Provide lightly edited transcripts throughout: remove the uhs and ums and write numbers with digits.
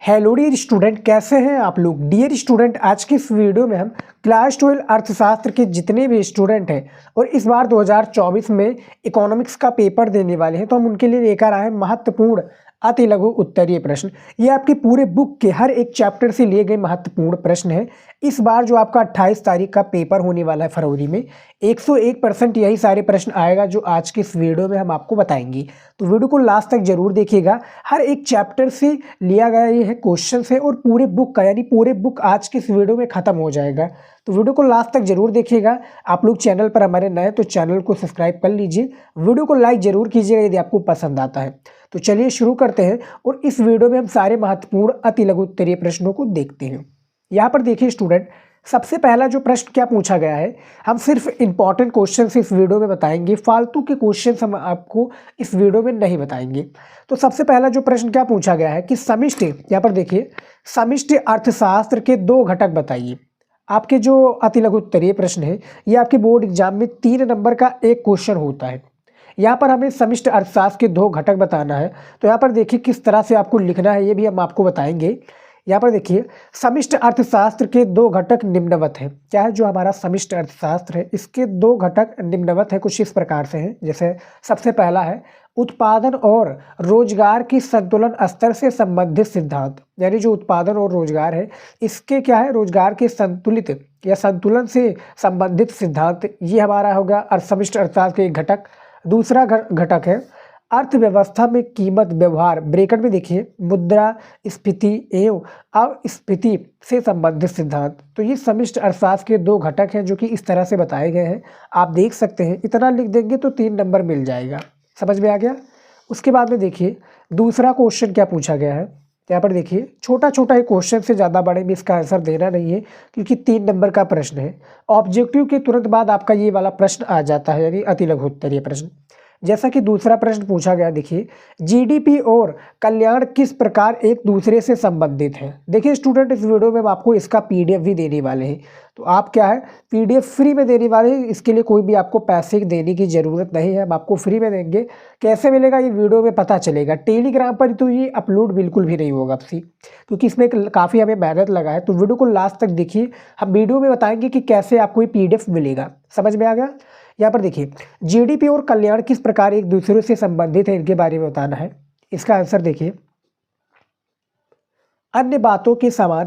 Hello dear student, कैसे हैं आप लोग। डियर स्टूडेंट, आज की इस वीडियो में हम क्लास 12 अर्थशास्त्र के जितने भी स्टूडेंट हैं और इस बार 2024 में इकोनॉमिक्स का पेपर देने वाले हैं, तो हम उनके लिए लेकर आए हैं महत्वपूर्ण अति लघु उत्तरीय प्रश्न। ये आपकी पूरे बुक के हर एक चैप्टर से लिए गए महत्वपूर्ण प्रश्न है। इस बार जो आपका 28 तारीख का पेपर होने वाला है फरवरी में, 101% यही सारे प्रश्न आएगा जो आज की इस वीडियो में हम आपको बताएंगे। तो वीडियो को लास्ट तक जरूर देखिएगा। हर एक चैप्टर से लिया गया ये है क्वेश्चन है और पूरे बुक का यानी पूरे बुक आज की इस वीडियो में खत्म हो जाएगा। तो वीडियो को लास्ट तक जरूर देखिएगा। आप लोग चैनल पर हमारे नए तो चैनल को सब्सक्राइब कर लीजिए, वीडियो को लाइक जरूर कीजिएगा यदि आपको पसंद आता है। तो चलिए शुरू करते हैं और इस वीडियो में हम सारे महत्वपूर्ण अति लघु उत्तरीय प्रश्नों को देखते हैं। यहाँ पर देखिए स्टूडेंट, सबसे पहला जो प्रश्न क्या पूछा गया है, हम सिर्फ इंपॉर्टेंट क्वेश्चन इस वीडियो में बताएंगे, फालतू के क्वेश्चन हम आपको इस वीडियो में नहीं बताएंगे। तो सबसे पहला जो प्रश्न क्या पूछा गया है कि समष्टि, यहाँ पर देखिए समष्टि अर्थशास्त्र के दो घटक बताइए। आपके जो अति लघु उत्तरीय प्रश्न है ये आपके बोर्ड एग्जाम में 3 नंबर का एक क्वेश्चन होता है। यहाँ पर हमें समष्टि अर्थशास्त्र के दो घटक बताना है। तो यहाँ पर देखिए किस तरह से आपको लिखना है ये भी हम आपको बताएंगे। यहाँ पर देखिए समष्टि अर्थशास्त्र के दो घटक निम्नवत है। क्या है जो हमारा समष्टि अर्थशास्त्र है, इसके दो घटक निम्नवत है, कुछ इस प्रकार से हैं। जैसे सबसे पहला है उत्पादन और रोजगार की संतुलन स्तर से संबंधित सिद्धांत, यानी जो उत्पादन और रोजगार है इसके क्या है रोजगार के संतुलित या संतुलन से संबंधित सिद्धांत, ये हमारा होगा समष्टि अर्थशास्त्र के एक घटक। दूसरा घटक है अर्थव्यवस्था में कीमत व्यवहार, ब्रैकेट में देखिए मुद्रा स्फीति एवं अपस्फीति से संबंधित सिद्धांत। तो ये समष्टि अर्थशास्त्र के दो घटक हैं जो कि इस तरह से बताए गए हैं। आप देख सकते हैं, इतना लिख देंगे तो 3 नंबर मिल जाएगा। समझ में आ गया। उसके बाद में देखिए दूसरा क्वेश्चन क्या पूछा गया है। यहाँ पर देखिए छोटा छोटा एक क्वेश्चन से ज़्यादा बड़े में इसका आंसर देना नहीं है क्योंकि 3 नंबर का प्रश्न है। ऑब्जेक्टिव के तुरंत बाद आपका ये वाला प्रश्न आ जाता है, यानी अति लघु उत्तरीय प्रश्न। जैसा कि दूसरा प्रश्न पूछा गया, देखिए जीडीपी और कल्याण किस प्रकार एक दूसरे से संबंधित है। देखिए स्टूडेंट, इस वीडियो में हम आपको इसका पीडीएफ भी देने वाले हैं। तो आप क्या है पीडीएफ फ्री में देने वाले हैं, इसके लिए कोई भी आपको पैसे देने की ज़रूरत नहीं है, हम आपको फ्री में देंगे। कैसे मिलेगा ये वीडियो में पता चलेगा। टेलीग्राम पर तो ये अपलोड बिल्कुल भी नहीं होगा आपसे, क्योंकि इसमें काफ़ी हमें मेहनत लगा है। तो वीडियो को लास्ट तक देखिए, हम वीडियो में बताएंगे कि कैसे आपको ये पीडीएफ मिलेगा। समझ में आ गया। यहाँ पर देखिए जीडीपी और कल्याण किस प्रकार एक दूसरे से संबंधित है, इनके बारे में बताना है। इसका आंसर देखिए अन्य बातों के समान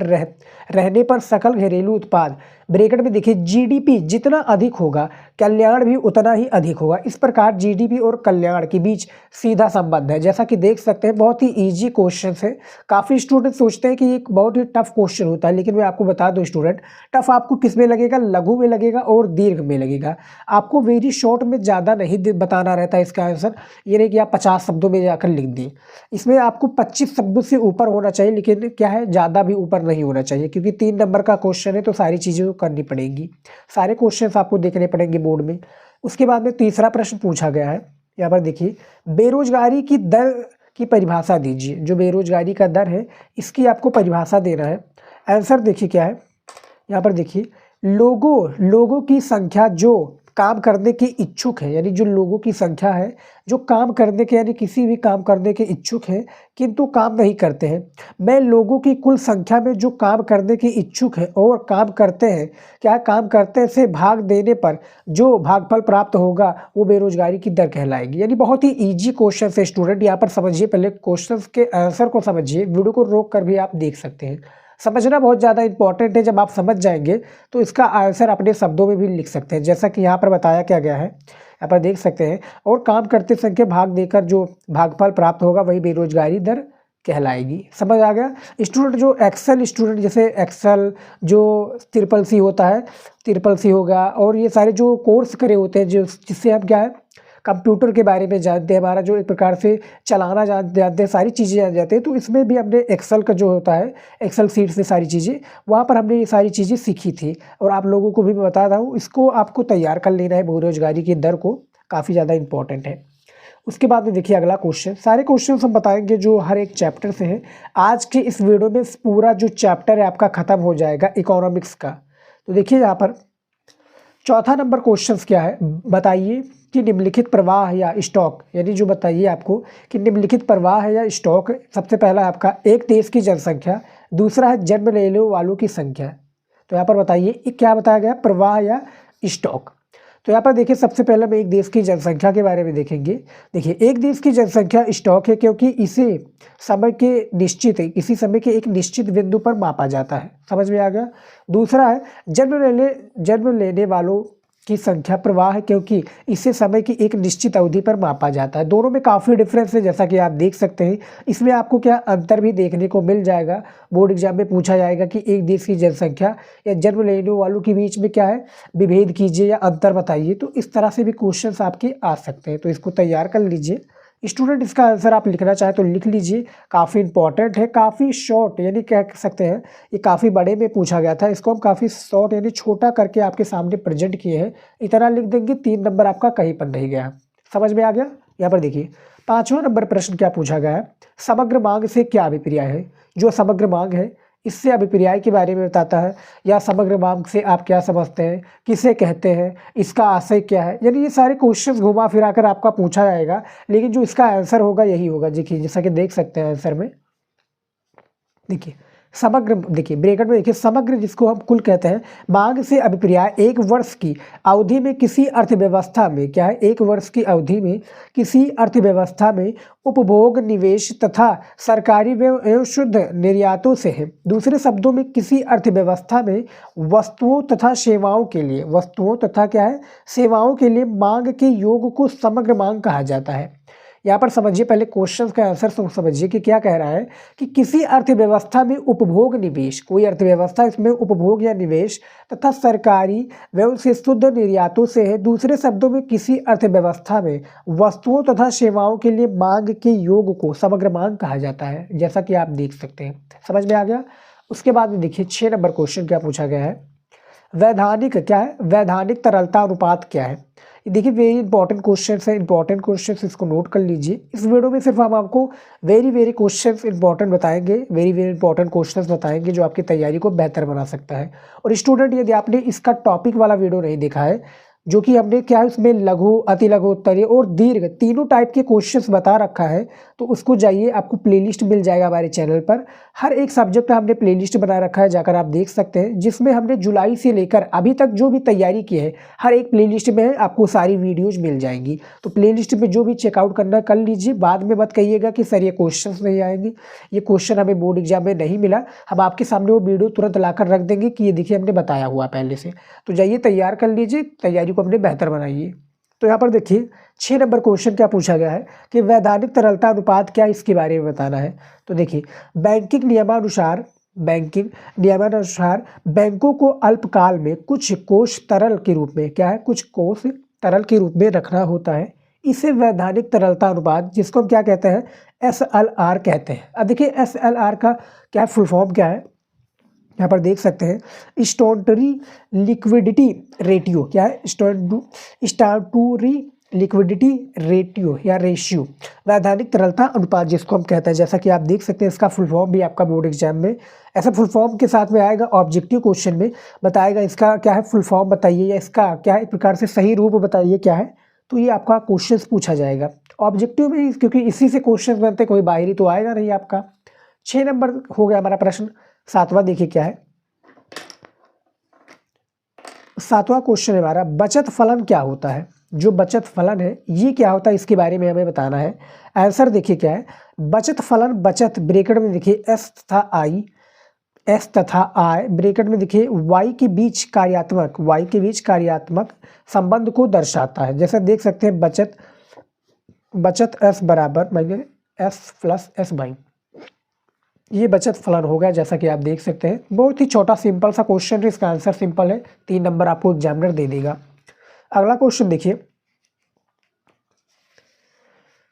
रहने पर सकल घरेलू उत्पाद, ब्रैकेट में देखिए जीडीपी जितना अधिक होगा कल्याण भी उतना ही अधिक होगा। इस प्रकार जीडीपी और कल्याण के बीच सीधा संबंध है। जैसा कि देख सकते हैं बहुत ही इजी क्वेश्चन है। काफ़ी स्टूडेंट सोचते हैं कि ये बहुत ही टफ क्वेश्चन होता है, लेकिन मैं आपको बता दूं स्टूडेंट, टफ आपको किस में लगेगा, लघु में लगेगा और दीर्घ में लगेगा। आपको वेरी शॉर्ट में ज़्यादा नहीं बताना रहता है इसका आंसर। ये नहीं कि आप 50 शब्दों में जाकर लिख दें, इसमें आपको 25 शब्दों से ऊपर होना चाहिए, लेकिन क्या है ज़्यादा भी ऊपर नहीं होना चाहिए, क्योंकि 3 नंबर का क्वेश्चन है तो सारी चीज़ें करनी पड़ेगी, सारे क्वेश्चंस आपको देखने पड़ेंगे बोर्ड में। उसके बाद में तीसरा प्रश्न पूछा गया है। यहाँ पर देखिए बेरोजगारी की दर की परिभाषा दीजिए। जो बेरोजगारी का दर है इसकी आपको परिभाषा देना है। आंसर देखिए क्या है। यहाँ पर देखिए लोगों की संख्या जो काम करने के इच्छुक है, यानी जो लोगों की संख्या है जो काम करने के यानी किसी भी काम करने के इच्छुक हैं किंतु काम नहीं करते हैं, मैं लोगों की कुल संख्या में जो काम करने के इच्छुक है और काम करते हैं, क्या काम करते हैं से भाग देने पर जो भागफल प्राप्त होगा वो बेरोजगारी की दर कहलाएगी। यानी बहुत ही ईजी क्वेश्चन है स्टूडेंट। यहाँ पर समझिए, पहले क्वेश्चन के आंसर को समझिए, वीडियो को रोक कर भी आप देख सकते हैं। समझना बहुत ज़्यादा इंपॉर्टेंट है। जब आप समझ जाएंगे तो इसका आंसर अपने शब्दों में भी लिख सकते हैं, जैसा कि यहाँ पर बताया क्या गया है। यहाँ पर देख सकते हैं और काम करते संख्या भाग देकर जो भागफल प्राप्त होगा वही बेरोजगारी दर कहलाएगी। समझ आ गया स्टूडेंट। जो एक्सेल स्टूडेंट, जैसे एक्सेल जो CCC होता है, CCC होगा, और ये सारे जो कोर्स करे होते हैं जो जिससे हम क्या है कंप्यूटर के बारे में जानते हैं, हमारा जो एक प्रकार से चलाना जानते हैं, सारी चीज़ें जान जाते हैं। तो इसमें भी हमने एक्सेल का जो होता है एक्सेल सीट से सारी चीज़ें, वहाँ पर हमने ये सारी चीज़ें सीखी थी और आप लोगों को भी मैं बता रहा हूँ। इसको आपको तैयार कर लेना है, बेरोजगारी की दर को, काफ़ी ज़्यादा इंपॉर्टेंट है। उसके बाद में देखिए अगला क्वेश्चन, सारे क्वेश्चन हम बताएंगे जो हर एक चैप्टर से हैं। आज के इस वीडियो में पूरा जो चैप्टर है आपका ख़त्म हो जाएगा इकोनॉमिक्स का। तो देखिए यहाँ पर चौथा नंबर क्वेश्चन क्या है, बताइए कि निम्नलिखित प्रवाह या स्टॉक, यानी जो बताइए आपको कि निम्नलिखित प्रवाह है या स्टॉक, सबसे पहला है आपका एक देश की जनसंख्या, दूसरा है जन्म लेने वालों की संख्या। तो यहाँ पर बताइए ये क्या बताया गया, प्रवाह या स्टॉक। तो यहाँ पर देखिए सबसे पहले हम एक देश की जनसंख्या के बारे में देखेंगे। देखिए एक देश की जनसंख्या स्टॉक है क्योंकि इसे समय के निश्चित इसी समय के एक निश्चित बिंदु पर मापा जाता है, समझ में आ गया। दूसरा है जन्म लेने वालों की संख्या, प्रवाह है क्योंकि इसे समय की एक निश्चित अवधि पर मापा जाता है। दोनों में काफ़ी डिफरेंस है, जैसा कि आप देख सकते हैं। इसमें आपको क्या अंतर भी देखने को मिल जाएगा, बोर्ड एग्जाम में पूछा जाएगा कि एक देश की जनसंख्या या जन्म लेने वालों के बीच में क्या है, विभेद कीजिए या अंतर बताइए। तो इस तरह से भी क्वेश्चन आपके आ सकते हैं, तो इसको तैयार कर लीजिए। स्टूडेंट इसका आंसर आप लिखना चाहे तो लिख लीजिए, काफ़ी इंपॉर्टेंट है, काफ़ी शॉर्ट, यानी कह सकते हैं ये काफ़ी बड़े में पूछा गया था, इसको हम काफ़ी शॉर्ट यानी छोटा करके आपके सामने प्रेजेंट किए हैं। इतना लिख देंगे 3 नंबर आपका कहीं पर नहीं गया, समझ में आ गया। यहाँ पर देखिए 5वां नंबर प्रश्न क्या पूछा गया है, समग्र मांग से क्या अभिप्राय है। जो समग्र मांग है इससे अभिप्राय के बारे में बताता है, या समग्र मांग से आप क्या समझते हैं, किसे कहते हैं, इसका आशय क्या है। यानी ये सारे क्वेश्चंस घुमा फिरा कर आपका पूछा जाएगा, लेकिन जो इसका आंसर होगा यही होगा। देखिए जैसा कि देख सकते हैं आंसर में, देखिए समग्र, देखिए ब्रैकेट में देखिए समग्र जिसको हम कुल कहते हैं, मांग से अभिप्राय एक वर्ष की अवधि में किसी अर्थव्यवस्था में क्या है, एक वर्ष की अवधि में किसी अर्थव्यवस्था में उपभोग, निवेश तथा सरकारी एवं शुद्ध निर्यातों से है। दूसरे शब्दों में किसी अर्थव्यवस्था में वस्तुओं तथा सेवाओं के लिए, वस्तुओं तथा क्या है, सेवाओं के लिए मांग के योग को समग्र मांग कहा जाता है। यहाँ पर समझिए, पहले क्वेश्चन का आंसर समझिए कि क्या कह रहा है कि किसी अर्थव्यवस्था में उपभोग, निवेश, कोई अर्थव्यवस्था इसमें उपभोग या निवेश तथा सरकारी व्यय से शुद्ध निर्यातों से है। दूसरे शब्दों में किसी अर्थव्यवस्था में वस्तुओं तथा सेवाओं के लिए मांग के योग को समग्र मांग कहा जाता है, जैसा कि आप देख सकते हैं। समझ में आ गया। उसके बाद में देखिए 6 नंबर क्वेश्चन क्या पूछा गया है, वैधानिक क्या है, वैधानिक तरलता अनुपात क्या है। देखिए वेरी इंपॉर्टेंट क्वेश्चन है, इंपॉर्टेंट क्वेश्चन इसको नोट कर लीजिए। इस वीडियो में सिर्फ हम आपको वेरी क्वेश्चंस इंपॉर्टेंट बताएंगे, वेरी इंपॉर्टेंट क्वेश्चंस बताएंगे जो आपकी तैयारी को बेहतर बना सकता है। और स्टूडेंट यदि आपने इसका टॉपिक वाला वीडियो नहीं देखा है, जो कि हमने क्या है उसमें लघु, अति लघु, उत्तरीय और दीर्घ तीनों टाइप के क्वेश्चंस बता रखा है, तो उसको जाइए, आपको प्लेलिस्ट मिल जाएगा हमारे चैनल पर। हर एक सब्जेक्ट हमने प्लेलिस्ट बना रखा है, जाकर आप देख सकते हैं, जिसमें हमने जुलाई से लेकर अभी तक जो भी तैयारी की है हर एक प्लेलिस्ट में आपको सारी वीडियोज मिल जाएंगी। तो प्लेलिस्ट में जो भी चेकआउट करना कर लीजिए, बाद में मत कहिएगा कि सर ये क्वेश्चन नहीं आएंगे, ये क्वेश्चन हमें बोर्ड एग्जाम में नहीं मिला, हम आपके सामने वो वीडियो तुरंत लाकर रख देंगे कि ये देखिए हमने बताया हुआ पहले से। तो जाइए तैयार कर लीजिए, तैयारी को अपने बेहतर बनाइए। तो यहाँ पर देखिए 6 नंबर क्वेश्चन क्या पूछा गया है कि वैधानिक तरलता अनुपात क्या, इसके बारे में बताना है। तो देखिए बैंकिंग नियमानुसार बैंकों को अल्पकाल में कुछ कोष तरल के रूप में क्या है, कुछ कोष तरल के रूप में रखना होता है, इसे वैधानिक तरलता अनुपात, जिसको हम क्या कहते हैं, SLR कहते हैं। अब देखिए SLR का क्या फुल फॉर्म क्या है, यहाँ पर देख सकते हैं, स्टैट्यूटरी लिक्विडिटी रेटियो, क्या है, स्टैट्यूटरी लिक्विडिटी रेटियो या रेशियो, वैधानिक तरलता अनुपात जिसको हम कहते हैं। जैसा कि आप देख सकते हैं इसका फुल फॉर्म भी आपका बोर्ड एग्जाम में ऐसा फुल फॉर्म के साथ में आएगा, ऑब्जेक्टिव क्वेश्चन में बताएगा इसका क्या है फुल फॉर्म बताइए, या इसका क्या है एक प्रकार से सही रूप बताइए क्या है। तो ये आपका क्वेश्चन पूछा जाएगा ऑब्जेक्टिव में, क्योंकि इसी से क्वेश्चन बनते, कोई बाहरी तो आएगा नहीं आपका। 6 नंबर हो गया हमारा प्रश्न। 7वां देखिए क्या है, 7वां क्वेश्चन है हमारा, बचत फलन क्या होता है। जो बचत फलन है ये क्या होता है, इसके बारे में हमें बताना है। आंसर देखिए क्या है, बचत फलन, बचत ब्रैकेट में देखिए एस तथा आई ब्रैकेट में देखिए वाई के बीच कार्यात्मक संबंध को दर्शाता है। जैसा देख सकते हैं बचत एस बराबर minus S plus S by, ये बचत फलन हो गया। जैसा कि आप देख सकते हैं बहुत ही छोटा सिंपल सा क्वेश्चन है, इसका आंसर सिंपल है, 3 नंबर आपको एग्जामिनर दे देगा। अगला क्वेश्चन देखिए,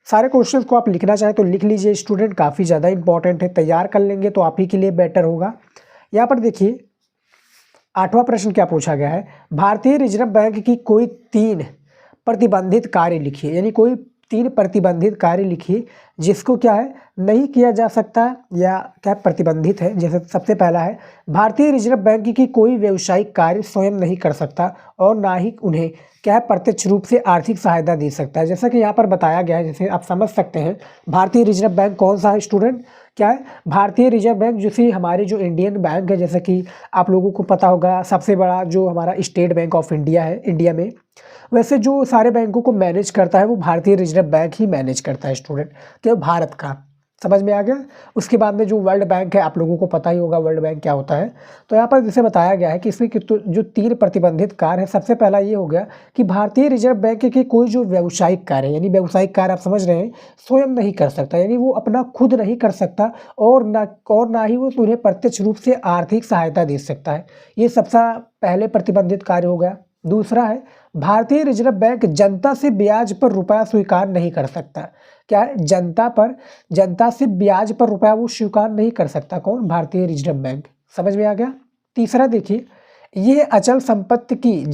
सारे क्वेश्चंस को आप लिखना चाहें तो लिख लीजिए स्टूडेंट, काफ़ी ज़्यादा इंपॉर्टेंट है, तैयार कर लेंगे तो आप ही के लिए बेटर होगा। यहाँ पर देखिए 8वां प्रश्न क्या पूछा गया है, भारतीय रिजर्व बैंक की कोई 3 प्रतिबंधित कार्य लिखिए, यानी कोई तीन प्रतिबंधित कार्य लिखिए जिसको क्या है नहीं किया जा सकता या क्या प्रतिबंधित है। जैसे सबसे पहला है, भारतीय रिजर्व बैंक की कोई व्यावसायिक कार्य स्वयं नहीं कर सकता और ना ही उन्हें क्या है प्रत्यक्ष रूप से आर्थिक सहायता दे सकता है। जैसा कि यहाँ पर बताया गया है, जैसे आप समझ सकते हैं भारतीय रिजर्व बैंक कौन सा है स्टूडेंट, क्या है भारतीय रिजर्व बैंक, जैसे हमारे जो इंडियन बैंक है, जैसा कि आप लोगों को पता होगा सबसे बड़ा जो हमारा स्टेट बैंक ऑफ इंडिया है इंडिया में, वैसे जो सारे बैंकों को मैनेज करता है वो भारतीय रिजर्व बैंक ही मैनेज करता है स्टूडेंट, क्या भारत का। समझ में आ गया। उसके बाद में जो वर्ल्ड बैंक है, आप लोगों को पता ही होगा वर्ल्ड बैंक क्या होता है। तो यहाँ पर जैसे बताया गया है कि इसमें जो तीन प्रतिबंधित कार्य है, सबसे पहला ये हो गया कि भारतीय रिजर्व बैंक के कोई जो व्यावसायिक कार्य, यानी व्यावसायिक कार्य आप समझ रहे हैं, स्वयं नहीं कर सकता, यानी वो अपना खुद नहीं कर सकता और ना ही वो उन्हें प्रत्यक्ष रूप से आर्थिक सहायता दे सकता है। ये सबसे पहले प्रतिबंधित कार्य हो गया। दूसरा है, भारतीय रिजर्व बैंक जनता से ब्याज पर रुपया स्वीकार नहीं कर सकता। क्या है, जनता से ब्याज पर रुपया वो स्वीकार नहीं कर सकता। कौन, भारतीय रिजर्व बैंक। समझ में आ गया। तीसरा देखिए, ये अचल संपत्ति की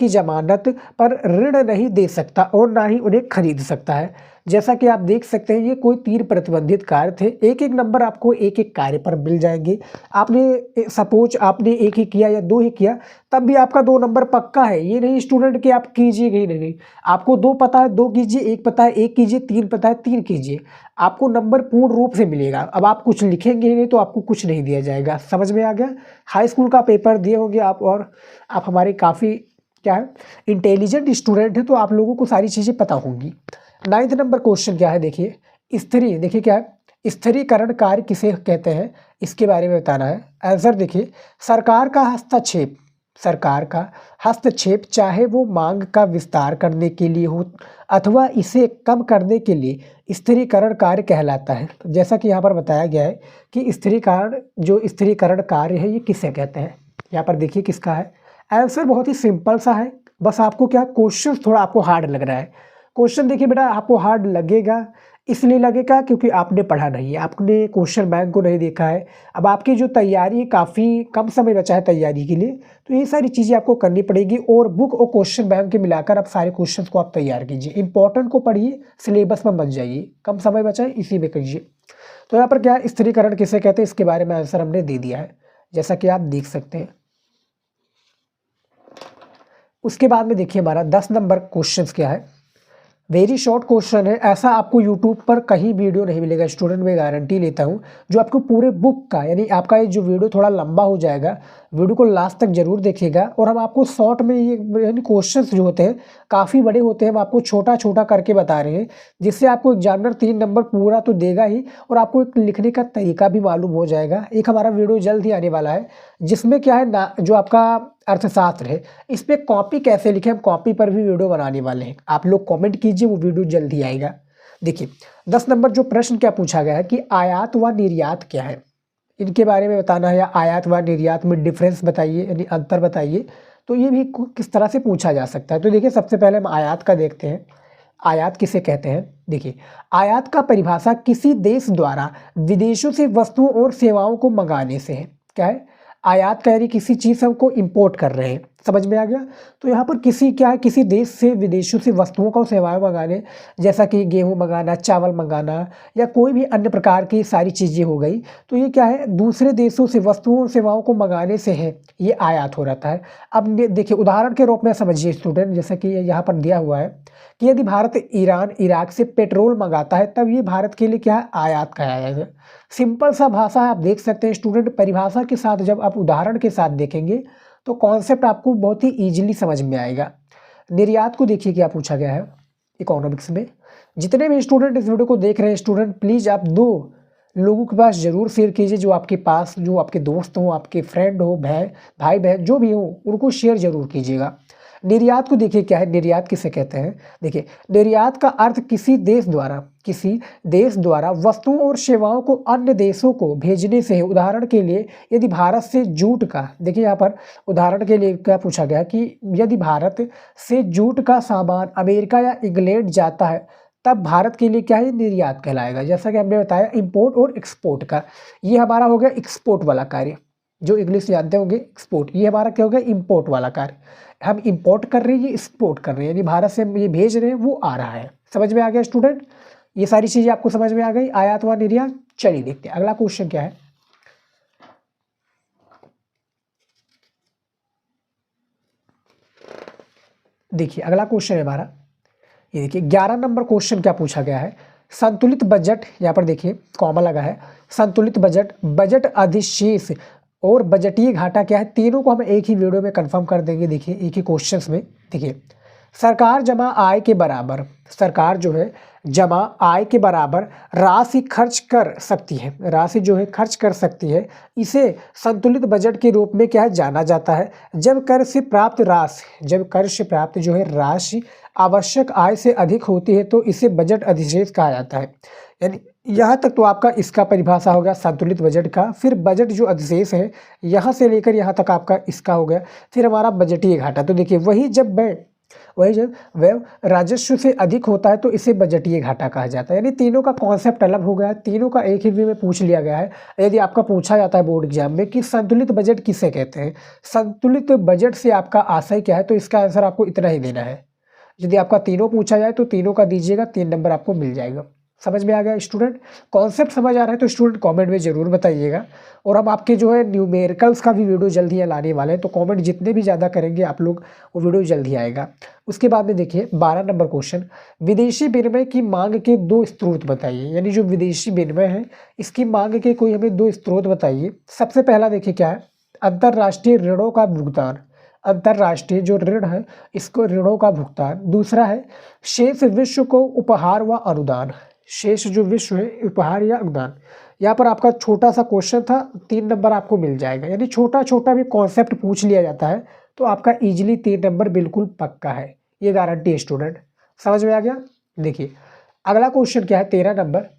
जमानत पर ऋण नहीं दे सकता और ना ही उन्हें खरीद सकता है। जैसा कि आप देख सकते हैं ये कोई तीन प्रतिबंधित कार्य थे। एक एक नंबर आपको एक एक कार्य पर मिल जाएंगे। आपने सपोज आपने एक ही किया या दो ही किया तब भी आपका 2 नंबर पक्का है। ये नहीं स्टूडेंट कि आप कीजिएगा ही नहीं, आपको 2 पता है 2 कीजिए, 1 पता है 1 कीजिए, 3 पता है 3 कीजिए, आपको नंबर पूर्ण रूप से मिलेगा। अब आप कुछ लिखेंगे ही नहीं तो आपको कुछ नहीं दिया जाएगा। समझ में आ गया। हाई स्कूल का पेपर दिए होंगे आप और आप हमारे काफ़ी क्या है इंटेलिजेंट स्टूडेंट हैं, तो आप लोगों को सारी चीज़ें पता होंगी। 9th नंबर क्वेश्चन क्या है, देखिए स्तरीय, देखिए क्या है स्थिरीकरण कार्य किसे कहते हैं, इसके बारे में बताना है। आंसर देखिए, सरकार का हस्तक्षेप चाहे वो मांग का विस्तार करने के लिए हो अथवा इसे कम करने के लिए स्थिरीकरण कार्य कहलाता है। तो जैसा कि यहाँ पर बताया गया है कि स्थिरीकरण कार्य है ये किसे कहते हैं। यहाँ पर देखिए किसका है। आंसर बहुत ही सिंपल सा है, बस आपको क्या क्वेश्चन थोड़ा आपको हार्ड लग रहा है। क्वेश्चन देखिए बेटा, आपको हार्ड लगेगा इसलिए लगेगा क्योंकि आपने पढ़ा नहीं है, आपने क्वेश्चन बैंक को नहीं देखा है। अब आपकी जो तैयारी है, काफ़ी कम समय बचा है तैयारी के लिए, तो ये सारी चीज़ें आपको करनी पड़ेगी और बुक और क्वेश्चन बैंक के मिलाकर आप सारे क्वेश्चंस को आप तैयार कीजिए। इंपॉर्टेंट को पढ़िए, सिलेबस में बच जाइए, कम समय बचा है इसी में कीजिए। तो यहाँ पर क्या स्थिरीकरण किसे कहते हैं, इसके बारे में आंसर हमने दे दिया है, जैसा कि आप देख सकते हैं। उसके बाद में देखिए हमारा 10 नंबर क्वेश्चन क्या है। वेरी शॉर्ट क्वेश्चन है, ऐसा आपको यूट्यूब पर कहीं वीडियो नहीं मिलेगा स्टूडेंट, मैं गारंटी लेता हूँ। जो आपको पूरे बुक का, यानी आपका ये जो वीडियो थोड़ा लंबा हो जाएगा, वीडियो को लास्ट तक जरूर देखिएगा। और हम आपको शॉर्ट में ये यानी क्वेश्चंस जो होते हैं काफ़ी बड़े होते हैं, हम आपको छोटा छोटा करके बता रहे हैं, जिससे आपको एग्जामिनर 3 नंबर पूरा तो देगा ही और आपको एक लिखने का तरीका भी मालूम हो जाएगा। एक हमारा वीडियो जल्द ही आने वाला है जिसमें क्या है ना, जो आपका अर्थशास्त्र है इस पर कॉपी कैसे लिखें, हम कॉपी पर भी वीडियो बनाने वाले हैं। आप लोग कमेंट कीजिए, वो वीडियो जल्द ही आएगा। देखिए 10 नंबर जो प्रश्न क्या पूछा गया है कि आयात व निर्यात क्या है, इनके बारे में बताना है, या आयात व निर्यात में डिफरेंस बताइए, यानी अंतर बताइए। तो ये भी किस तरह से पूछा जा सकता है। तो देखिए सबसे पहले हम आयात का देखते हैं। आयात किसे कहते हैं। देखिए आयात का परिभाषा किसी देश द्वारा विदेशों से वस्तुओं और सेवाओं को मंगाने से है। क्या है आयात का, यानी किसी चीज़ से हमको इंपोर्ट कर रहे हैं। समझ में आ गया। तो यहाँ पर किसी देश से विदेशों से वस्तुओं का सेवाएं मंगाने, जैसा कि गेहूं मंगाना, चावल मंगाना या कोई भी अन्य प्रकार की सारी चीज़ें हो गई, तो ये क्या है दूसरे देशों से वस्तुओं और सेवाओं को मंगाने से है, ये आयात हो रहता है। अब देखिए उदाहरण के रूप में समझिए स्टूडेंट, जैसा कि यहाँ पर दिया हुआ है कि यदि भारत ईरान इराक से पेट्रोल मंगाता है तब ये भारत के लिए क्या है आयात कहलाएगा। सिंपल सा भाषा है, आप देख सकते हैं स्टूडेंट। परिभाषा के साथ जब आप उदाहरण के साथ देखेंगे तो कॉन्सेप्ट आपको बहुत ही इजीली समझ में आएगा। निर्यात को देखिए क्या पूछा गया है इकोनॉमिक्स में। जितने भी स्टूडेंट इस वीडियो को देख रहे हैं स्टूडेंट, प्लीज़ आप 2 लोगों के पास ज़रूर शेयर कीजिए, जो आपके पास, जो आपके दोस्त हो, आपके फ्रेंड हो, भाई बहन जो भी हो, उनको शेयर जरूर कीजिएगा। निर्यात को देखिए क्या है, निर्यात किसे कहते हैं। देखिए निर्यात का अर्थ किसी देश द्वारा वस्तुओं और सेवाओं को अन्य देशों को भेजने से है। उदाहरण के लिए यदि भारत से जूट का, देखिए यहाँ पर उदाहरण के लिए क्या पूछा गया कि यदि भारत से जूट का सामान अमेरिका या इंग्लैंड जाता है तब भारत के लिए क्या है निर्यात कहलाएगा। जैसा कि हमने बताया इंपोर्ट और एक्सपोर्ट का, ये हमारा हो गया एक्सपोर्ट वाला कार्य। जो इंग्लिश जानते होंगे एक्सपोर्ट, ये हमारा क्या होगा इंपोर्ट वाला कार्य। हम इंपोर्ट कर रहे हैं, ये एक्सपोर्ट कर रहे हैं, यानी भारत से हम ये भेज रहे हैं, वो आ रहा है। समझ में आ गया स्टूडेंट? ये सारी चीजें आपको समझ में आ गई, आयात व निर्यात। चलिए देखते हैं अगला क्वेश्चन क्या है। देखिए अगला क्वेश्चन है हमारा, ये देखिए 11 नंबर क्वेश्चन क्या पूछा गया है। संतुलित बजट, यहाँ पर देखिए कॉमा लगा है, संतुलित बजट, बजट अधिशेष और बजटीय घाटा क्या है, तीनों को हम एक ही वीडियो में कंफर्म कर देंगे। देखिए एक ही क्वेश्चंस में। देखिए सरकार जमा आय के बराबर, सरकार जो है जमा आय के बराबर राशि खर्च कर सकती है, राशि जो है खर्च कर सकती है, इसे संतुलित बजट के रूप में क्या है जाना जाता है। जब कर से प्राप्त राशि, जब कर से प्राप्त जो है राशि आवश्यक आय से अधिक होती है तो इसे बजट अधिशेष कहा जाता है। यानी यहाँ तक तो आपका इसका परिभाषा हो गया संतुलित बजट का। फिर बजट जो अधिशेष है यहाँ से लेकर यहाँ तक आपका इसका हो गया। फिर हमारा बजटीय घाटा, तो देखिए वही जब व्यय राजस्व से अधिक होता है तो इसे बजटीय घाटा कहा जाता है। यानी तीनों का कॉन्सेप्ट अलग हो गया है, तीनों का एक ही वे में पूछ लिया गया है। यदि आपका पूछा जाता है बोर्ड एग्जाम में कि संतुलित बजट किसे कहते हैं, संतुलित बजट से आपका आशय क्या है, तो इसका आंसर आपको इतना ही देना है। यदि आपका तीनों पूछा जाए तो तीनों का दीजिएगा, 3 नंबर आपको मिल जाएगा। समझ में आ गया स्टूडेंट? कॉन्सेप्ट समझ आ रहा है तो स्टूडेंट कमेंट में जरूर बताइएगा। और हम आपके जो है न्यूमेरिकल्स का भी वीडियो जल्द ही लाने वाले हैं, तो कमेंट जितने भी ज़्यादा करेंगे आप लोग, वो वीडियो जल्द ही आएगा। उसके बाद में देखिए 12 नंबर क्वेश्चन, विदेशी विनिमय की मांग के 2 स्रोत बताइए। यानी जो विदेशी विनिमय है इसकी मांग के कोई हमें 2 स्रोत बताइए। सबसे पहला देखिए क्या है, अंतर्राष्ट्रीय ऋणों का भुगतान, अंतर्राष्ट्रीय जो ऋण है इसको ऋणों का भुगतान। दूसरा है शेष विश्व को उपहार व अनुदान, शेष जो विश्व है उपहार या अनुदान। यहाँ पर आपका छोटा सा क्वेश्चन था, 3 नंबर आपको मिल जाएगा। यानी छोटा छोटा भी कॉन्सेप्ट पूछ लिया जाता है तो आपका इजीली 3 नंबर बिल्कुल पक्का है, ये गारंटी है स्टूडेंट। समझ में आ गया? देखिए अगला क्वेश्चन क्या है 13 नंबर।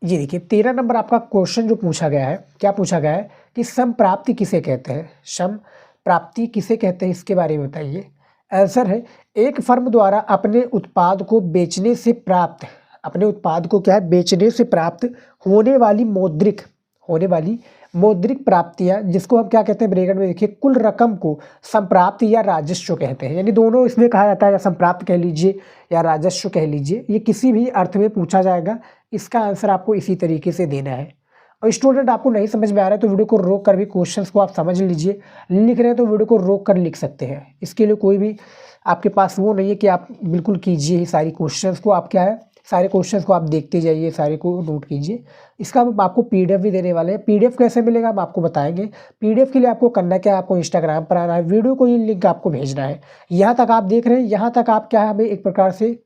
ये देखिए 13 नंबर आपका क्वेश्चन जो पूछा गया है, क्या पूछा गया है कि सम प्राप्ति किसे कहते हैं, सम प्राप्ति किसे कहते हैं, इसके बारे में बताइए। आंसर है एक फर्म द्वारा अपने उत्पाद को बेचने से प्राप्त, अपने उत्पाद को क्या है बेचने से प्राप्त होने वाली मौद्रिक प्राप्तियां, जिसको हम क्या कहते हैं ब्रैकेट में देखिए कुल रकम को संप्राप्ति या राजस्व कहते हैं। यानी दोनों इसमें कहा जाता है, या संप्राप्त कह लीजिए या राजस्व कह लीजिए, ये किसी भी अर्थ में पूछा जाएगा। इसका आंसर आपको इसी तरीके से देना है। और स्टूडेंट आपको नहीं समझ में आ रहा है तो वीडियो को रोक कर भी क्वेश्चंस को आप समझ लीजिए, लिख रहे हैं तो वीडियो को रोक कर लिख सकते हैं। इसके लिए कोई भी आपके पास वो नहीं है कि आप बिल्कुल कीजिए सारी क्वेश्चंस को, आप क्या है सारे क्वेश्चंस को आप देखते जाइए, सारे को नोट कीजिए। इसका हम आपको पीडीएफ भी देने वाले हैं। पीडीएफ कैसे मिलेगा हम आपको बताएंगे। पीडीएफ के लिए आपको करना क्या है, आपको इंस्टाग्राम पर आना है, वीडियो को ये लिंक आपको भेजना है। यहाँ तक आप देख रहे हैं, यहाँ तक आप क्या है हमें एक प्रकार से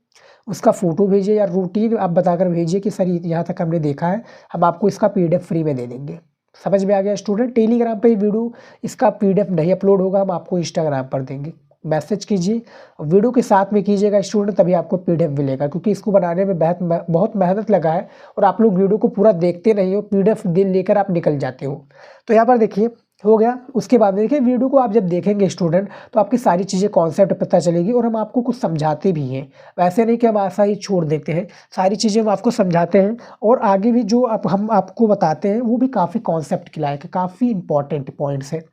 उसका फोटो भेजिए या रूटीन आप बताकर भेजिए कि सर यहाँ तक हमने देखा है, हम आपको इसका पीडीएफ फ्री में दे देंगे। समझ में आ गया स्टूडेंट? टेलीग्राम पे वीडियो इसका पीडीएफ नहीं अपलोड होगा, हम आपको इंस्टाग्राम पर देंगे। मैसेज कीजिए, वीडियो के साथ में कीजिएगा स्टूडेंट, तभी आपको पीडीएफ मिलेगा, क्योंकि इसको बनाने में बहुत मेहनत लगा है और आप लोग वीडियो को पूरा देखते नहीं हो, पीडीएफ दिन लेकर आप निकल जाते हो। तो यहाँ पर देखिए हो गया। उसके बाद देखिए वीडियो को आप जब देखेंगे स्टूडेंट तो आपकी सारी चीज़ें कॉन्सेप्ट पता चलेगी और हम आपको कुछ समझाते भी हैं। वैसे नहीं कि हम ऐसा ही छोड़ देते हैं, सारी चीज़ें हम आपको समझाते हैं और आगे भी जो हम आपको बताते हैं वो भी काफ़ी कॉन्सेप्ट के लायक है, काफ़ी इंपॉर्टेंट पॉइंट्स है।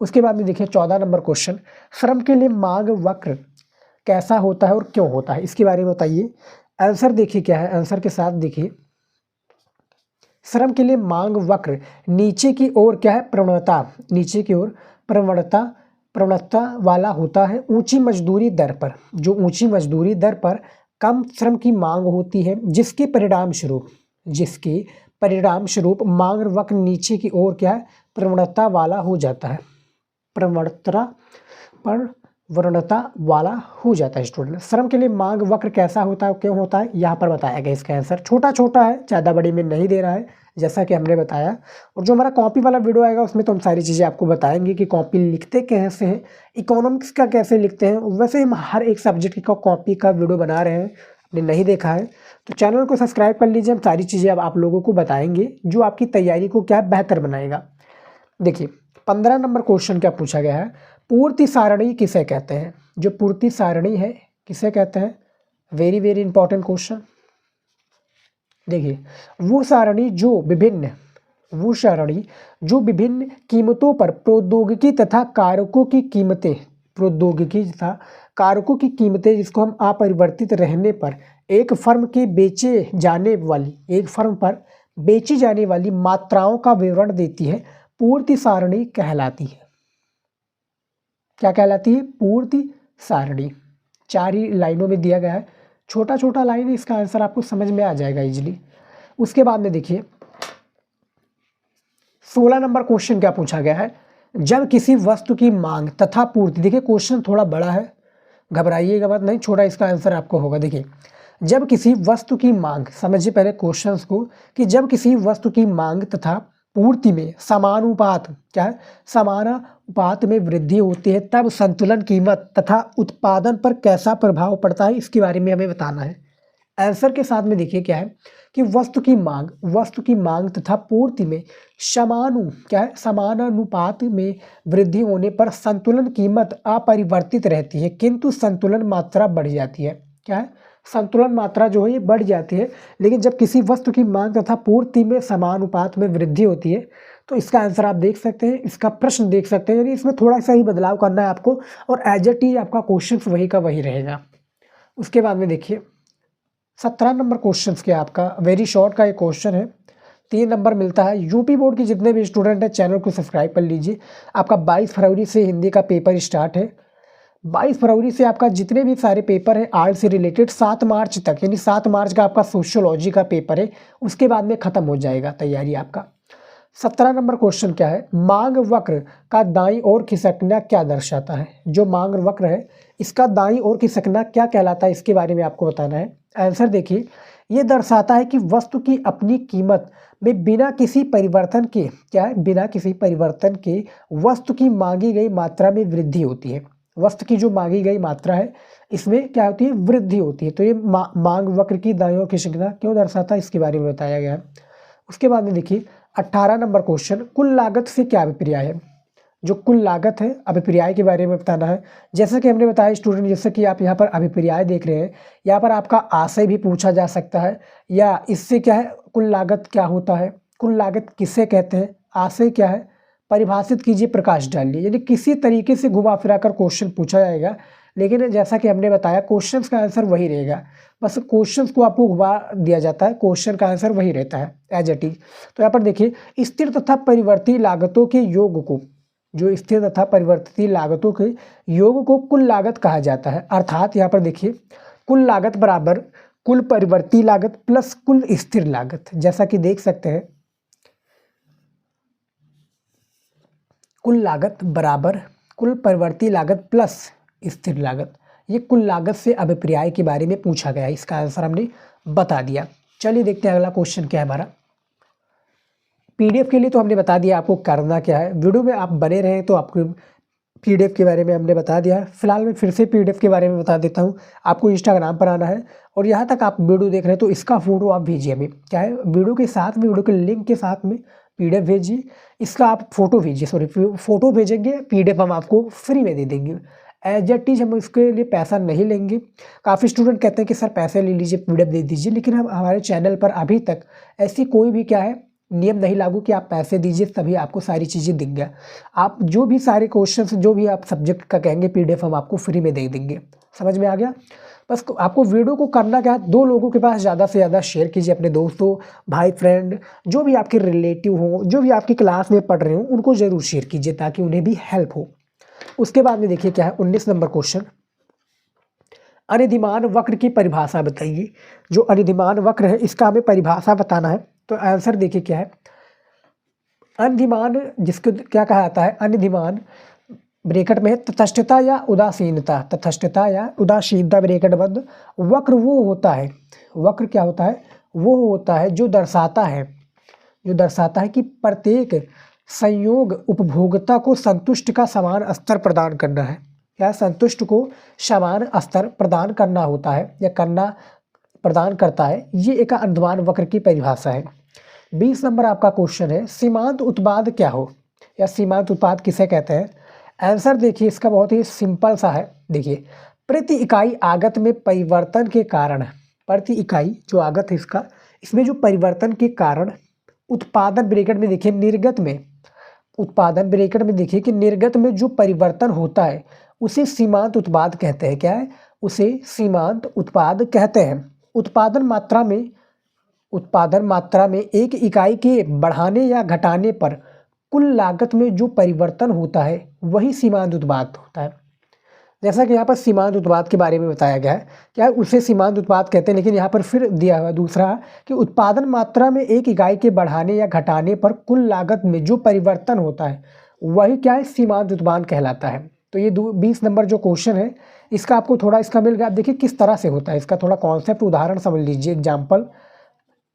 उसके बाद में देखिए 14 नंबर क्वेश्चन, श्रम के लिए मांग वक्र कैसा होता है और क्यों होता है, इसके बारे में बताइए। आंसर देखिए क्या है, आंसर के साथ देखिए श्रम के लिए मांग वक्र नीचे की ओर क्या है प्रवणता, नीचे की ओर प्रवणता वाला होता है ऊंची मजदूरी दर पर। जो ऊंची मजदूरी दर पर कम श्रम की मांग होती है, जिसके परिणाम स्वरूप मांग वक्र नीचे की ओर क्या है प्रवणता वाला हो जाता है, प्रवणता वाला हो जाता है स्टूडेंट। श्रम के लिए मांग वक्र कैसा होता है क्यों होता है, यहाँ पर बताया गया। इसका आंसर छोटा छोटा है, ज़्यादा बड़ी में नहीं दे रहा है जैसा कि हमने बताया। और जो हमारा कॉपी वाला वीडियो आएगा उसमें तो हम सारी चीज़ें आपको बताएंगे कि कॉपी लिखते कैसे हैं, इकोनॉमिक्स का कैसे लिखते हैं। वैसे हम हर एक सब्जेक्ट का कॉपी का वीडियो बना रहे हैं, आपने नहीं देखा है तो चैनल को सब्सक्राइब कर लीजिए। हम सारी चीज़ें अब आप लोगों को बताएंगे जो आपकी तैयारी को क्या बेहतर बनाएगा। देखिए 15 नंबर क्वेश्चन क्या पूछा गया है, पूर्ति सारणी किसे कहते हैं। जो पूर्ति सारणी है किसे कहते हैं, वेरी वेरी इंपॉर्टेंट क्वेश्चन। देखिए वो सारणी जो विभिन्न कीमतों पर प्रौद्योगिकी तथा कारकों की कीमतें जिसको हम अपरिवर्तित रहने पर एक फर्म पर बेची जाने वाली मात्राओं का विवरण देती है, पूर्ति सारणी कहलाती है। क्या कहलाती है? पूर्ति सारणी। 4 ही लाइनों में दिया गया है, छोटा छोटा लाइन है, इसका आंसर आपको समझ में आ जाएगा इजीली। उसके बाद में देखिए 16 नंबर क्वेश्चन क्या पूछा गया है, जब किसी वस्तु की मांग तथा पूर्ति, देखिए क्वेश्चन थोड़ा बड़ा है, घबराइएगा मत, नहीं छोटा इसका आंसर आपको होगा। देखिए जब किसी वस्तु की मांग, समझिए पहले क्वेश्चंस को, कि जब किसी वस्तु की मांग तथा पूर्ति में समानुपात, क्या है, समानुपात में वृद्धि होती है, तब संतुलन कीमत तथा उत्पादन पर कैसा प्रभाव पड़ता है, इसके बारे में हमें बताना है। आंसर के साथ में देखिए क्या है कि वस्तु की मांग तथा पूर्ति में समानुपात में वृद्धि होने पर संतुलन कीमत अपरिवर्तित रहती है, किंतु संतुलन मात्रा बढ़ जाती है। क्या है? संतुलन मात्रा जो है ये बढ़ जाती है। लेकिन जब किसी वस्तु की मांग तथा पूर्ति में समानुपात में वृद्धि होती है, तो इसका आंसर आप देख सकते हैं, इसका प्रश्न देख सकते हैं, यानी इसमें थोड़ा सा ही बदलाव करना है आपको, और एज इट इज आपका क्वेश्चन वही का वही रहेगा। उसके बाद में देखिए 17 नंबर क्वेश्चन क्या आपका, वेरी शॉर्ट का एक क्वेश्चन है, 3 नंबर मिलता है। यूपी बोर्ड के जितने भी स्टूडेंट हैं चैनल को सब्सक्राइब कर लीजिए। आपका 22 फरवरी से हिंदी का पेपर स्टार्ट है। 22 फरवरी से आपका जितने भी सारे पेपर है आर्ट से रिलेटेड 7 मार्च तक, यानी 7 मार्च का आपका सोशियोलॉजी का पेपर है, उसके बाद में ख़त्म हो जाएगा तैयारी आपका। 17 नंबर क्वेश्चन क्या है, मांग वक्र का दाईं ओर खिसकना क्या दर्शाता है। जो मांग वक्र है इसका दाईं ओर खिसकना क्या कहलाता है, इसके बारे में आपको बताना है। आंसर देखिए, ये दर्शाता है कि वस्तु की अपनी कीमत में बिना किसी परिवर्तन के, क्या है, बिना किसी परिवर्तन के वस्तु की मांगी गई मात्रा में वृद्धि होती है। वस्तु की जो मांगी गई मात्रा है इसमें क्या होती है, वृद्धि होती है। तो ये मांग वक्र की दाईं ओर खिसकना क्यों दर्शाता है, इसके बारे में बताया गया है। उसके बाद में देखिए 18 नंबर क्वेश्चन, कुल लागत से क्या अभिप्राय है। जो कुल लागत है अभिप्राय के बारे में बताना है। जैसा कि हमने बताया स्टूडेंट, जैसे कि आप यहाँ पर अभिप्राय देख रहे हैं, यहाँ पर आपका आशय भी पूछा जा सकता है, या इससे क्या है, कुल लागत क्या होता है, कुल लागत किसे कहते हैं, आशय क्या है, परिभाषित कीजिए, प्रकाश डालिए। यानी किसी तरीके से घुमा फिरा कर क्वेश्चन पूछा जाएगा, लेकिन जैसा कि हमने बताया क्वेश्चन का आंसर वही रहेगा, बस क्वेश्चन को आपको घुमा दिया जाता है, क्वेश्चन का आंसर वही रहता है एज इट इज। तो यहाँ पर देखिए स्थिर तथा परिवर्ती लागतों के योग को, जो स्थिर तथा परिवर्तित लागतों के योग को कुल लागत कहा जाता है। अर्थात यहाँ पर देखिए कुल लागत बराबर कुल परिवर्ती लागत प्लस कुल स्थिर लागत। जैसा कि देख सकते हैं कुल लागत बराबर कुल परिवर्ती लागत प्लस स्थिर लागत, ये कुल लागत से अभिप्राय के बारे में पूछा गया है। इसका आंसर हमने बता दिया। चलिए देखते हैं अगला क्वेश्चन क्या है हमारा। पीडीएफ के लिए तो हमने बता दिया आपको करना क्या है, वीडियो में आप बने रहें तो आपको पीडीएफ के बारे में हमने बता दिया है। फिलहाल मैं फिर से पीडीएफ के बारे में बता देता हूँ। आपको इंस्टाग्राम पर आना है और यहाँ तक आप वीडियो देख रहे हैं तो इसका फ़ोटो आप भेजिए हमें, क्या है, वीडियो के साथ में, वीडियो के लिंक के साथ में पीडीएफ भेजिए, इसका आप फोटो भेजिए, फोटो भेजेंगे, पीडीएफ हम आपको फ्री में दे देंगे एज इट इज। हम इसके लिए पैसा नहीं लेंगे। काफ़ी स्टूडेंट कहते हैं कि सर पैसे ले लीजिए, पीडीएफ दे दीजिए, लेकिन हम हमारे चैनल पर अभी तक ऐसी कोई भी, क्या है, नियम नहीं लागू कि आप पैसे दीजिए तभी आपको सारी चीज़ें देंगे। आप जो भी सारे क्वेश्चंस, जो भी आप सब्जेक्ट का कहेंगे पीडीएफ हम आपको फ्री में दे देंगे। समझ में आ गया। बस आपको वीडियो को करना क्या है, 2 लोगों के पास ज़्यादा से ज़्यादा शेयर कीजिए, अपने दोस्तों, भाई, फ्रेंड, जो भी आपके रिलेटिव हो, जो भी आपकी क्लास में पढ़ रहे हो, उनको ज़रूर शेयर कीजिए ताकि उन्हें भी हेल्प हो। उसके बाद में देखिए क्या है 19 नंबर क्वेश्चन, अनिधिमान वक्र की परिभाषा बताइए। जो अनिधिमान वक्र है इसका हमें परिभाषा बताना है। तो आंसर देखिए क्या है, अनिधिमान जिसको क्या कहा जाता है, अनिधिमान ब्रैकेट में तटस्थता या उदासीनता, तटस्थता या उदासीनता ब्रैकेट बंद, वक्र वो होता है, वक्र क्या होता है, वो होता है जो दर्शाता है कि प्रत्येक संयोग उपभोक्ता को संतुष्ट का समान स्तर प्रदान करना है, या संतुष्ट को समान स्तर प्रदान करना होता है, या करना प्रदान करता है। ये एक अनिधिमान वक्र की परिभाषा है। 20 नंबर आपका क्वेश्चन है, सीमांत उत्पाद क्या हो, या सीमांत उत्पाद किसे कहते हैं। आंसर देखिए इसका बहुत ही सिंपल सा है। देखिए प्रति इकाई आगत में परिवर्तन के कारण, प्रति इकाई जो आगत है इसका, इसमें जो परिवर्तन के कारण उत्पादन ब्रैकेट में देखिए निर्गत में, उत्पादन ब्रैकेट में देखिए कि निर्गत में जो परिवर्तन होता है उसे सीमांत उत्पाद कहते हैं। क्या है? उसे सीमांत उत्पाद कहते हैं। उत्पादन मात्रा में एक इकाई के बढ़ाने या घटाने पर कुल लागत में जो परिवर्तन होता है वही सीमांत उत्पाद होता है। जैसा कि यहाँ पर सीमांत उत्पाद के बारे में बताया गया है, क्या है? उसे सीमांत उत्पाद कहते हैं। लेकिन यहाँ पर फिर दिया हुआ दूसरा कि उत्पादन मात्रा में एक इकाई के बढ़ाने या घटाने पर कुल लागत में जो परिवर्तन होता है वही क्या है? सीमांत उत्पाद कहलाता है। तो ये 20 नंबर जो क्वेश्चन है इसका आपको थोड़ा इसका मिल गया। आप देखिए किस तरह से होता है, इसका थोड़ा कॉन्सेप्ट उदाहरण समझ लीजिए, एग्जाम्पल।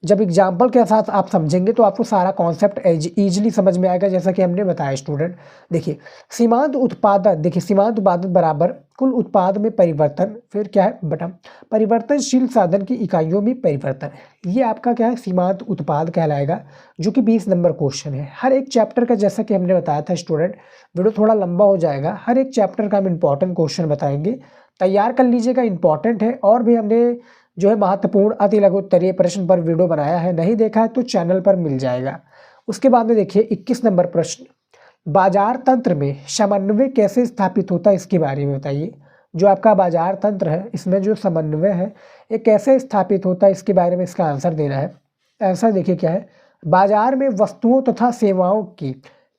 जब एग्जाम्पल के साथ आप समझेंगे तो आपको सारा कॉन्सेप्ट ईजिली समझ में आएगा। जैसा कि हमने बताया स्टूडेंट, देखिए सीमांत उत्पादन, देखिए सीमांत उत्पादन बराबर कुल उत्पाद में परिवर्तन, फिर क्या है बटा परिवर्तनशील साधन की इकाइयों में परिवर्तन। ये आपका क्या है? सीमांत उत्पाद कहलाएगा, जो कि 20 नंबर क्वेश्चन है। हर एक चैप्टर का, जैसा कि हमने बताया था स्टूडेंट, वीडियो थोड़ा लंबा हो जाएगा, हर एक चैप्टर का हम इंपॉर्टेंट क्वेश्चन बताएंगे, तैयार कर लीजिएगा, इंपॉर्टेंट है। और भी हमने जो है महत्वपूर्ण अति लघु उत्तरीय प्रश्न पर वीडियो बनाया है, नहीं देखा है तो चैनल पर मिल जाएगा। उसके बाद में देखिए 21 नंबर प्रश्न, बाजार तंत्र में समन्वय कैसे स्थापित होता है इसके बारे में बताइए। जो आपका बाजार तंत्र है इसमें जो समन्वय है ये कैसे स्थापित होता है इसके बारे में इसका आंसर देना है। आंसर देखिए क्या है, बाजार में वस्तुओं तथा सेवाओं की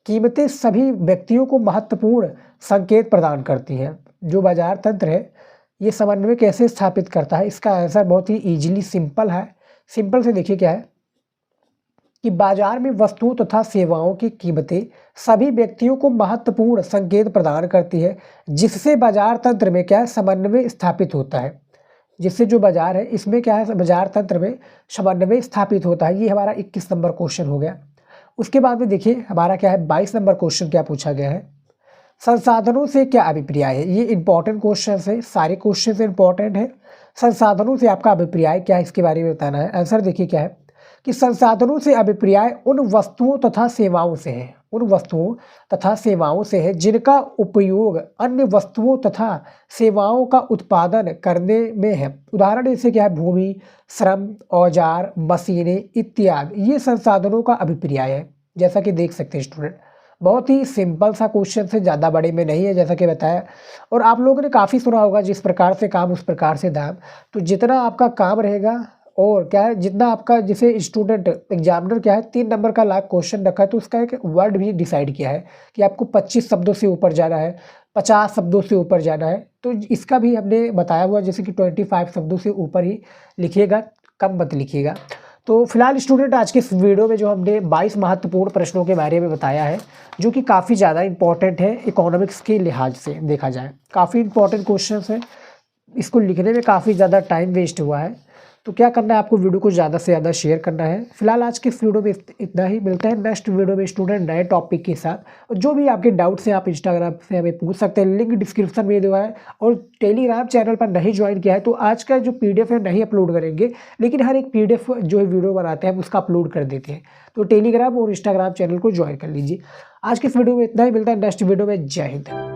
कीमतें सभी व्यक्तियों को महत्वपूर्ण संकेत प्रदान करती हैं। जो बाजार तंत्र है ये समन्वय कैसे स्थापित करता है, इसका आंसर बहुत ही इजीली सिंपल है। सिंपल से देखिए क्या है कि बाजार में वस्तुओं तथा सेवाओं की कीमतें सभी व्यक्तियों को महत्वपूर्ण संकेत प्रदान करती है, जिससे बाजार तंत्र में क्या है? समन्वय स्थापित होता है। जिससे जो बाजार है इसमें क्या है? बाजार तंत्र में समन्वय स्थापित होता है। ये हमारा 21 नंबर क्वेश्चन हो गया। उसके बाद में देखिए हमारा क्या है 22 नंबर क्वेश्चन क्या पूछा गया है, संसाधनों से क्या अभिप्राय है। ये इंपॉर्टेंट क्वेश्चन है, सारे क्वेश्चन इंपॉर्टेंट है। संसाधनों से आपका अभिप्राय क्या है इसके बारे में बताना है। आंसर देखिए क्या है कि संसाधनों से अभिप्राय उन वस्तुओं तथा सेवाओं से है, उन वस्तुओं तथा सेवाओं से है जिनका उपयोग अन्य वस्तुओं तथा सेवाओं का उत्पादन करने में है। उदाहरण जैसे क्या है, भूमि, श्रम, औजार, मशीनें इत्यादि, ये संसाधनों का अभिप्राय है। जैसा कि देख सकते हैं स्टूडेंट, बहुत ही सिंपल सा क्वेश्चन से, ज़्यादा बड़े में नहीं है जैसा कि बताया। और आप लोगों ने काफ़ी सुना होगा, जिस प्रकार से काम उस प्रकार से दाम। तो जितना आपका काम रहेगा और क्या है, जितना आपका, जैसे स्टूडेंट एग्जामिनर क्या है 3 नंबर का लाख क्वेश्चन रखा है तो उसका एक वर्ड भी डिसाइड किया है कि आपको 25 शब्दों से ऊपर जाना है, 50 शब्दों से ऊपर जाना है। तो इसका भी हमने बताया हुआ, जैसे कि 25 शब्दों से ऊपर ही लिखिएगा, कम मत लिखिएगा। तो फिलहाल स्टूडेंट आज के इस वीडियो में जो हमने 22 महत्वपूर्ण प्रश्नों के बारे में बताया है, जो कि काफ़ी ज़्यादा इंपॉर्टेंट है इकोनॉमिक्स के लिहाज से देखा जाए, काफ़ी इंपॉर्टेंट क्वेश्चन है। इसको लिखने में काफ़ी ज़्यादा टाइम वेस्ट हुआ है। तो क्या करना है आपको, वीडियो को ज़्यादा से ज़्यादा शेयर करना है। फिलहाल आज के इस वीडियो में इतना ही, मिलता है नेक्स्ट वीडियो में स्टूडेंट नए टॉपिक के साथ। और जो भी आपके डाउट्स हैं आप इंस्टाग्राम से हमें पूछ सकते हैं, लिंक डिस्क्रिप्शन में दिया है। और टेलीग्राम चैनल पर नहीं ज्वाइन किया है तो आज का जो PDF है नहीं अपलोड करेंगे, लेकिन हर एक PDF जो है वीडियो बनाते हैं उसका अपलोड कर देते हैं। तो टेलीग्राम और इंस्टाग्राम चैनल को ज्वाइन कर लीजिए। आज के इस वीडियो में इतना ही, मिलता है नेक्स्ट वीडियो में। जय हिंद।